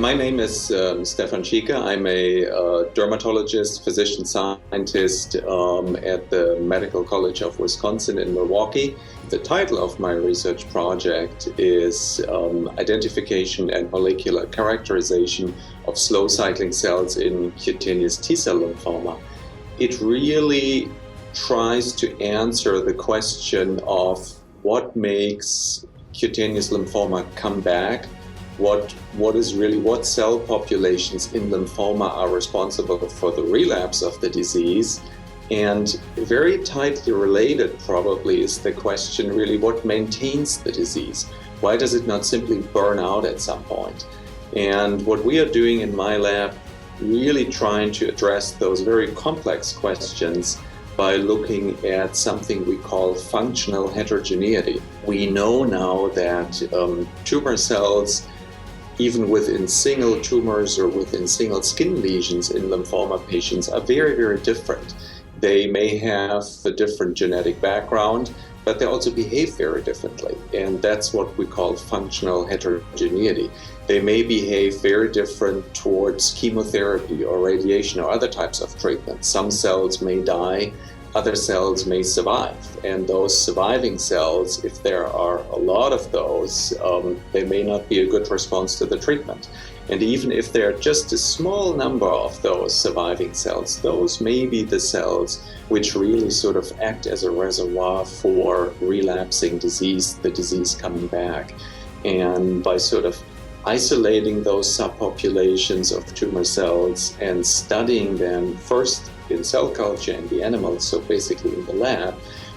My name is Stefan Chica. I'm a dermatologist, physician scientist at the Medical College of Wisconsin in Milwaukee. The title of my research project is Identification and Molecular Characterization of Slow Cycling Cells in Cutaneous T-cell lymphoma. It really tries to answer the question of what makes cutaneous lymphoma come back, what cell populations in lymphoma are responsible for the relapse of the disease, and very tightly related probably is the question really what maintains the disease. Why does it not simply burn out at some point? And what we are doing in my lab, really trying to address those very complex questions by looking at something we call functional heterogeneity. We know now that tumor cells, even within single tumors or within single skin lesions in lymphoma patients, are very, very different. They may have a different genetic background, but they also behave very differently. And that's what we call functional heterogeneity. They may behave very different towards chemotherapy or radiation or other types of treatment. Some cells may die, other cells may survive. And those surviving cells, if there are a lot of those, they may not be a good response to the treatment. And even if there are just a small number of those surviving cells, those may be the cells which really sort of act as a reservoir for relapsing disease, the disease coming back. And by sort of isolating those subpopulations of tumor cells and studying them first in cell culture in the animals, so basically in the lab,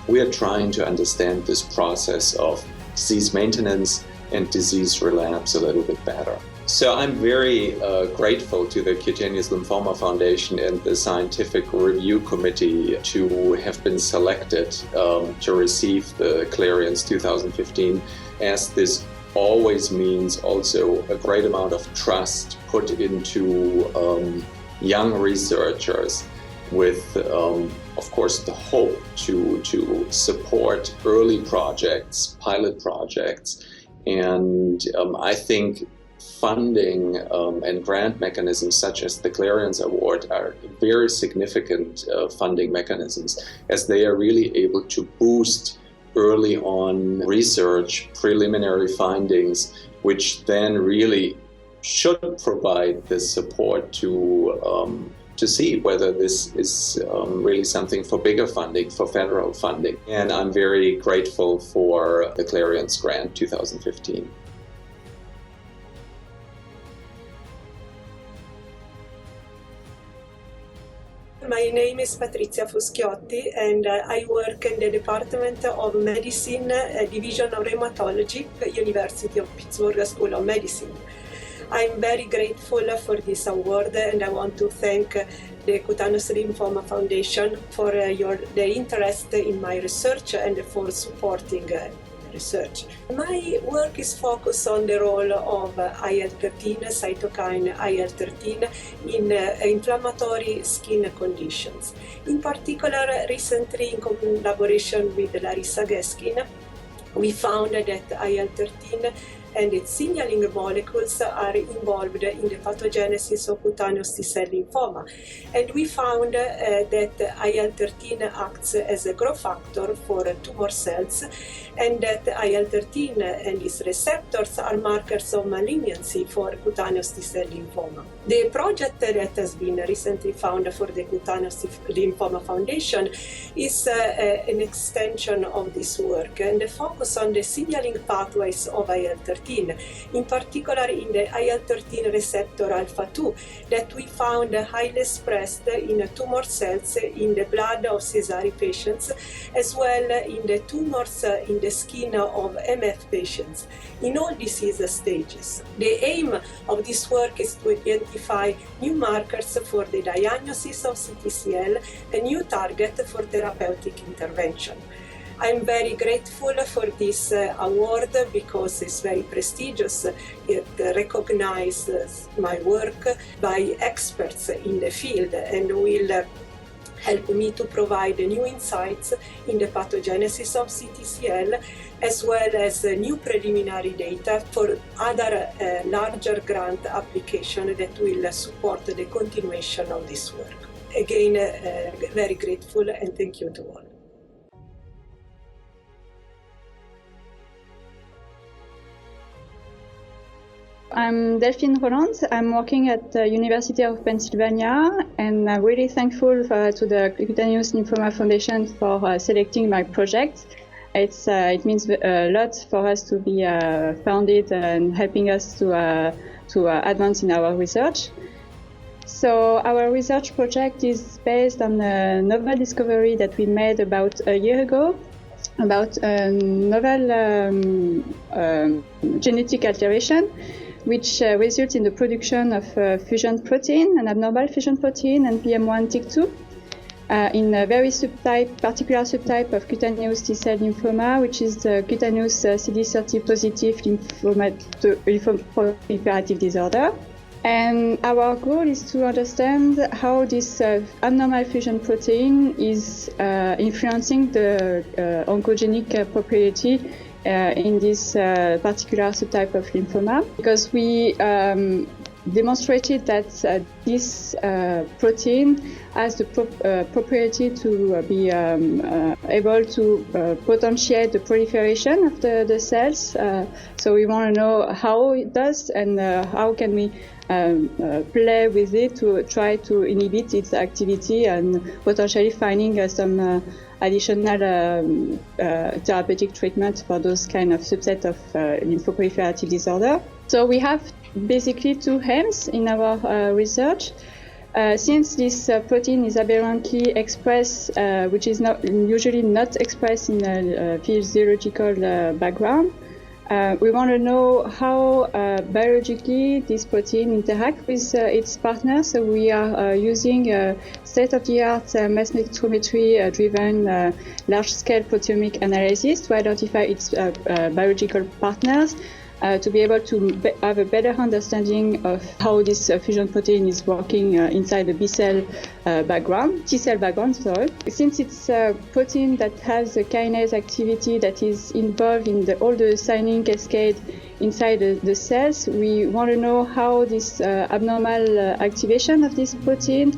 we are trying to understand this process of disease maintenance and disease relapse a little bit better. So I'm very grateful to the Cutaneous Lymphoma Foundation and the Scientific Review Committee to have been selected to receive the CLARIONS 2015, as this always means also a great amount of trust put into young researchers with, of course, the hope to support early projects, pilot projects. And I think funding and grant mechanisms such as the CLARIONS Award are very significant funding mechanisms, as they are really able to boost early on research, preliminary findings, which then really should provide the support to see whether this is really something for bigger funding, for federal funding. And I'm very grateful for the CLARIONS Grant 2015. My name is Patricia Flores, and I work in the Department of Medicine, Division of Rheumatology, University of Pittsburgh School of Medicine. I'm very grateful for this award, and I want to thank the Cutaneous Lymphoma Foundation for their interest in my research and for supporting research. My work is focused on the role of IL-13, cytokine IL-13, in inflammatory skin conditions. In particular, recently in collaboration with Larissa Geskin, we found that IL-13 and its signaling molecules are involved in the pathogenesis of cutaneous T-cell lymphoma. And we found that IL-13 acts as a growth factor for tumor cells, and that IL-13 and its receptors are markers of malignancy for cutaneous T-cell lymphoma. The project that has been recently found for the Cutaneous Lymphoma Foundation is an extension of this work, and the focus on the signaling pathways of IL-13, in particular in the IL-13 receptor alpha-2 that we found highly expressed in tumor cells in the blood of Sézary patients, as well in the tumors in the skin of MF patients in all disease stages. The aim of this work is to identify new markers for the diagnosis of CTCL, a new target for therapeutic intervention. I'm very grateful for this award because it's very prestigious. It recognizes my work by experts in the field and will helped me to provide new insights in the pathogenesis of CTCL, as well as new preliminary data for other larger grant applications that will support the continuation of this work. Again, very grateful, and thank you to all. I'm Delphine Roland. I'm working at the University of Pennsylvania, and I'm really thankful to the Cutaneous Lymphoma Foundation for selecting my project. It means a lot for us to be founded and helping us to advance in our research. So our research project is based on a novel discovery that we made about a year ago about a novel genetic alteration which results in the production of fusion protein, an abnormal fusion protein, and NPM1-TYK2 in a very particular subtype of cutaneous T-cell lymphoma, which is the cutaneous CD30 positive lymphoproliferative disorder. And our goal is to understand how this abnormal fusion protein is influencing the oncogenic property in this particular subtype of lymphoma, because we demonstrated that this protein has the property to be able to potentiate the proliferation of the cells. So we want to know how it does and how can we play with it to try to inhibit its activity and potentially finding some additional therapeutic treatment for those kind of subset of lymphoproliferative disorder. So we have basically two aims in our research. Since this protein is aberrantly expressed, which is usually not expressed in a physiological background, we want to know how biologically this protein interacts with its partner. So we are using state-of-the-art mass spectrometry-driven large-scale proteomic analysis to identify its biological partners, to be able to have a better understanding of how this fusion protein is working inside the T-cell background. Since it's a protein that has a kinase activity that is involved in all the signaling cascade inside the cells, we want to know how this abnormal activation of this protein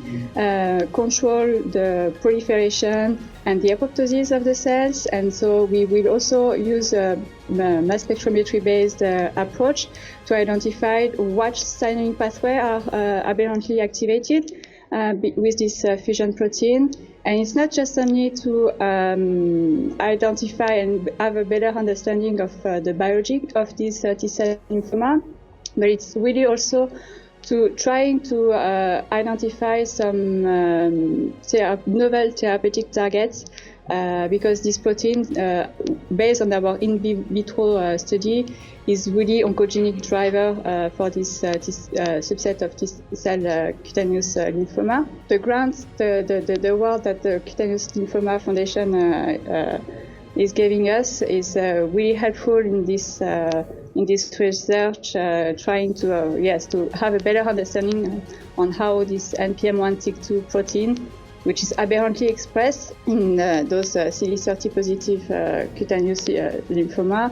control the proliferation and the apoptosis of the cells. And so we will also use a mass spectrometry-based approach to identify what signaling pathway are aberrantly activated with this fusion protein. And it's not just only to identify and have a better understanding of the biology of this T-cell lymphoma, but it's really also to trying to identify some novel therapeutic targets, because this protein, based on our in vitro study, is really oncogenic driver for this subset of T-cell cutaneous lymphoma. The grant, the award that the Cutaneous Lymphoma Foundation is giving us is really helpful in this research, trying to have a better understanding on how this NPM1-TYK2 protein, which is aberrantly expressed in those CD30 positive cutaneous lymphoma,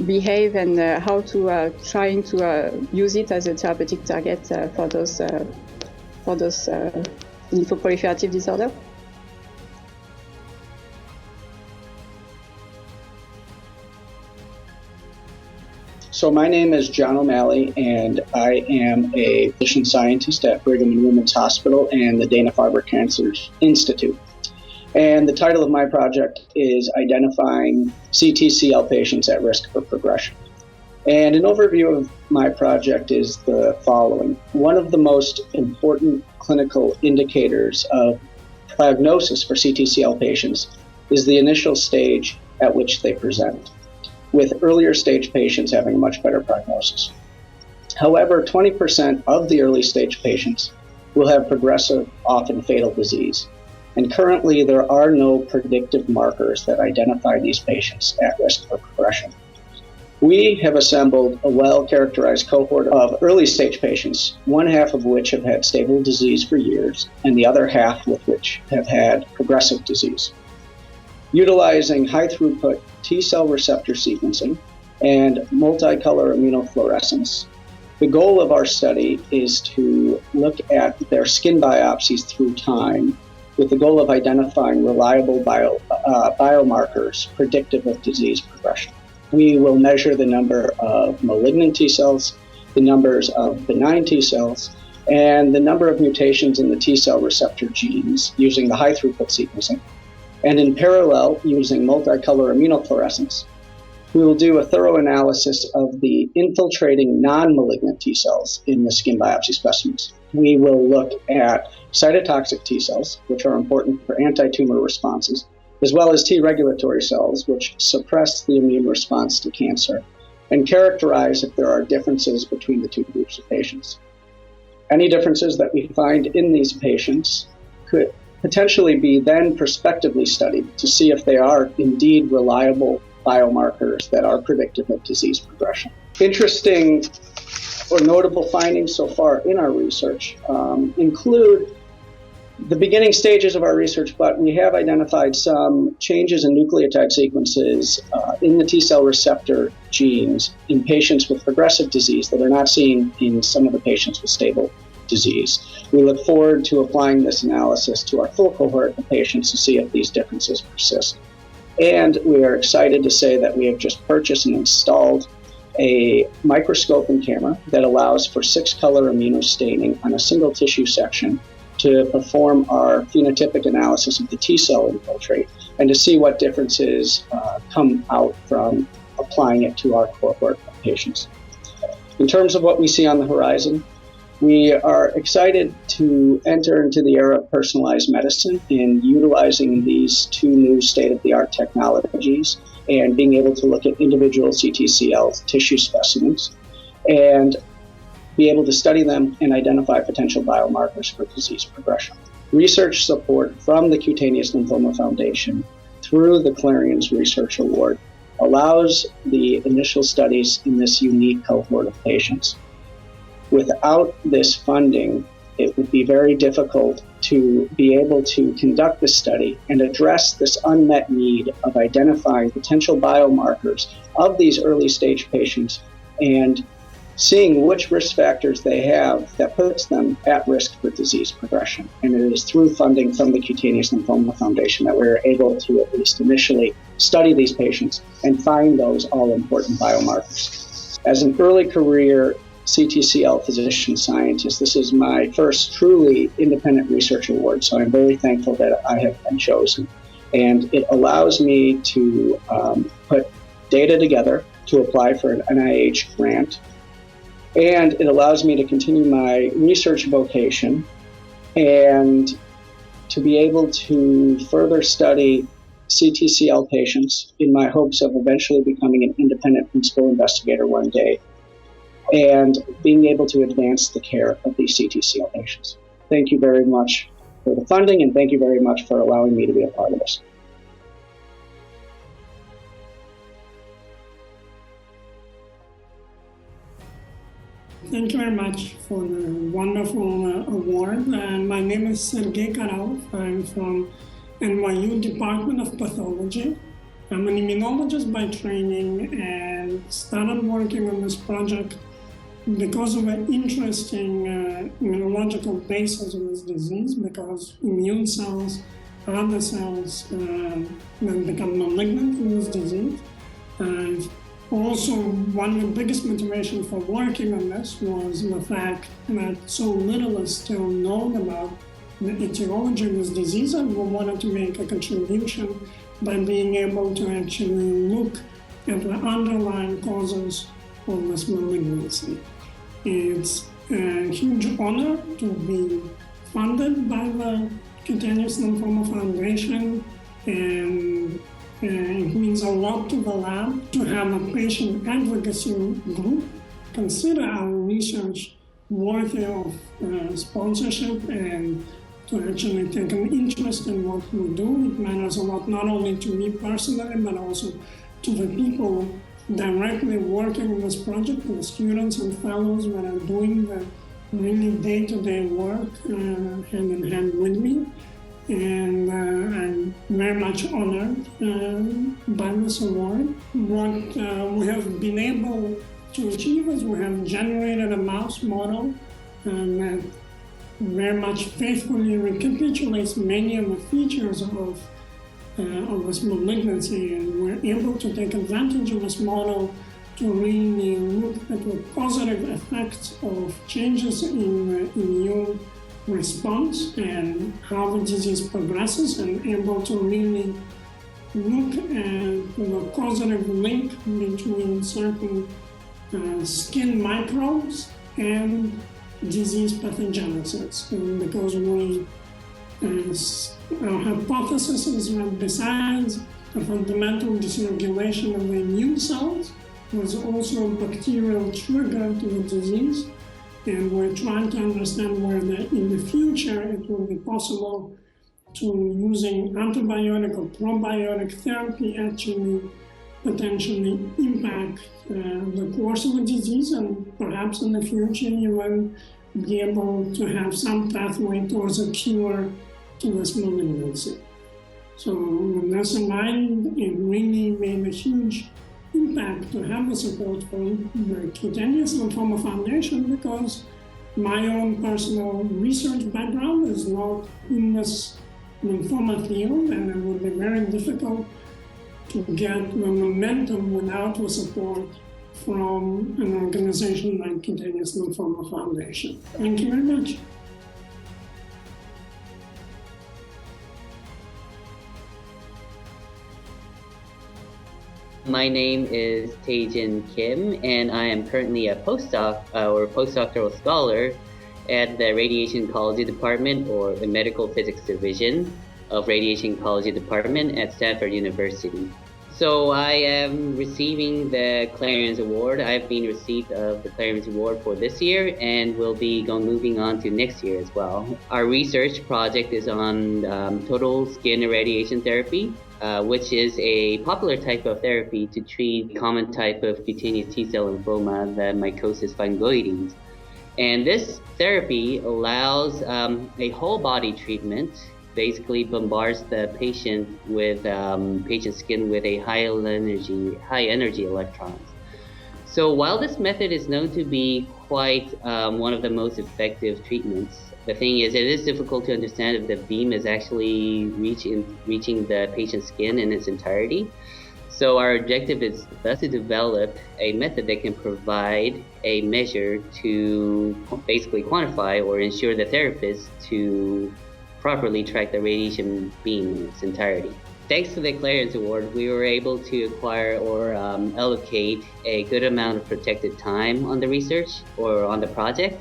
behave, and how to trying to use it as a therapeutic target for those lymphoproliferative disorder. So my name is John OMalley, and I am a physician scientist at Brigham and Women's Hospital and the Dana-Farber Cancer Institute. And the title of my project is Identifying CTCL Patients at Risk for Progression. And an overview of my project is the following. One of the most important clinical indicators of prognosis for CTCL patients is the initial stage at which they present, with earlier stage patients having a much better prognosis. However, 20% of the early stage patients will have progressive, often fatal disease. And currently, there are no predictive markers that identify these patients at risk for progression. We have assembled a well-characterized cohort of early-stage patients, one half of which have had stable disease for years, and the other half with which have had progressive disease. Utilizing high-throughput T-cell receptor sequencing and multicolor immunofluorescence, the goal of our study is to look at their skin biopsies through time with the goal of identifying reliable biomarkers predictive of disease progression. We will measure the number of malignant T cells, the numbers of benign T cells, and the number of mutations in the T cell receptor genes using the high-throughput sequencing. And in parallel, using multicolor immunofluorescence, we will do a thorough analysis of the infiltrating non-malignant T cells in the skin biopsy specimens. We will look at cytotoxic T cells, which are important for anti-tumor responses, as well as T regulatory cells, which suppress the immune response to cancer, and characterize if there are differences between the two groups of patients. Any differences that we find in these patients could potentially be then prospectively studied to see if they are indeed reliable biomarkers that are predictive of disease progression. Interesting or notable findings so far in our research include the beginning stages of our research, but we have identified some changes in nucleotide sequences in the T-cell receptor genes in patients with progressive disease that are not seen in some of the patients with stable disease. We look forward to applying this analysis to our full cohort of patients to see if these differences persist. And we are excited to say that we have just purchased and installed a microscope and camera that allows for 6-color immunostaining on a single tissue section to perform our phenotypic analysis of the T-cell infiltrate and to see what differences come out from applying it to our cohort of patients. In terms of what we see on the horizon, we are excited to enter into the era of personalized medicine in utilizing these two new state-of-the-art technologies and being able to look at individual CTCL tissue specimens and be able to study them and identify potential biomarkers for disease progression. Research support from the Cutaneous Lymphoma Foundation through the CLARIONS Research Award allows the initial studies in this unique cohort of patients. Without this funding, it would be very difficult to be able to conduct this study and address this unmet need of identifying potential biomarkers of these early stage patients and seeing which risk factors they have that puts them at risk for disease progression. And it is through funding from the Cutaneous Lymphoma Foundation that we're able to at least initially study these patients and find those all-important biomarkers. As an early career CTCL physician scientist, this is my first truly independent research award, so I'm very thankful that I have been chosen. And it allows me to put data together to apply for an NIH grant. And it allows me to continue my research vocation and to be able to further study CTCL patients in my hopes of eventually becoming an independent principal investigator one day and being able to advance the care of these CTCL patients. Thank you very much for the funding, and thank you very much for allowing me to be a part of this. Thank you very much for the wonderful award. My name is Sergey Karov. I'm from NYU Department of Pathology. I'm an immunologist by training and started working on this project because of an interesting immunological basis of this disease, because immune cells, other cells then become malignant in this disease. Also, one of the biggest motivations for working on this was the fact that so little is still known about the etiology of this disease, and we wanted to make a contribution by being able to actually look at the underlying causes of this malignancy. It's a huge honor to be funded by the Cutaneous Lymphoma Foundation, and it means a lot to the lab to have a patient advocacy group consider our research worthy of sponsorship and to actually take an interest in what we do. It matters a lot, not only to me personally, but also to the people directly working on this project with students and fellows that are doing the really day-to-day work hand in hand with me. And I'm very much honored by this award. What we have been able to achieve is we have generated a mouse model that very much faithfully recapitulates many of the features of this malignancy, and we're able to take advantage of this model to really look at the positive effects of changes in the immune response and how the disease progresses, and able to really look at the causative link between certain skin microbes and disease pathogenesis. And because our hypothesis is that besides the fundamental dysregulation of the immune cells, there's also a bacterial trigger to the disease. And we're trying to understand whether in the future it will be possible to, using antibiotic or probiotic therapy, actually potentially impact the course of the disease, and perhaps in the future even be able to have some pathway towards a cure to this malignancy. So with this in mind, it really made a huge impact to have the support from the Cutaneous Lymphoma Foundation, because my own personal research background is not in this lymphoma field, and it would be very difficult to get the momentum without the support from an organization like Cutaneous Lymphoma Foundation. Thank you very much. My name is Cajun Kim, and I am currently a postdoctoral scholar at the Radiation Oncology Department, or the Medical Physics Division of Radiation Oncology Department at Stanford University. So I am receiving the CLARIONS Award. I've been received of the CLARIONS Award for this year, and will be moving on to next year as well. Our research project is on total skin irradiation therapy, which is a popular type of therapy to treat a common type of cutaneous T-cell lymphoma, the mycosis fungoides. And this therapy allows a whole body treatment, basically bombards the patient with patient skin with a high energy electrons. So while this method is known to be quite one of the most effective treatments, the thing is, it is difficult to understand if the beam is actually reaching the patient's skin in its entirety. So our objective is thus to develop a method that can provide a measure to basically quantify or ensure the therapist to properly track the radiation beam in its entirety. Thanks to the CLARIONS Award, we were able to acquire or allocate a good amount of protected time on the research or on the project,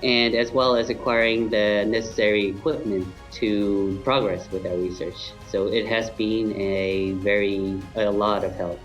and as well as acquiring the necessary equipment to progress with our research. So it has been a lot of help.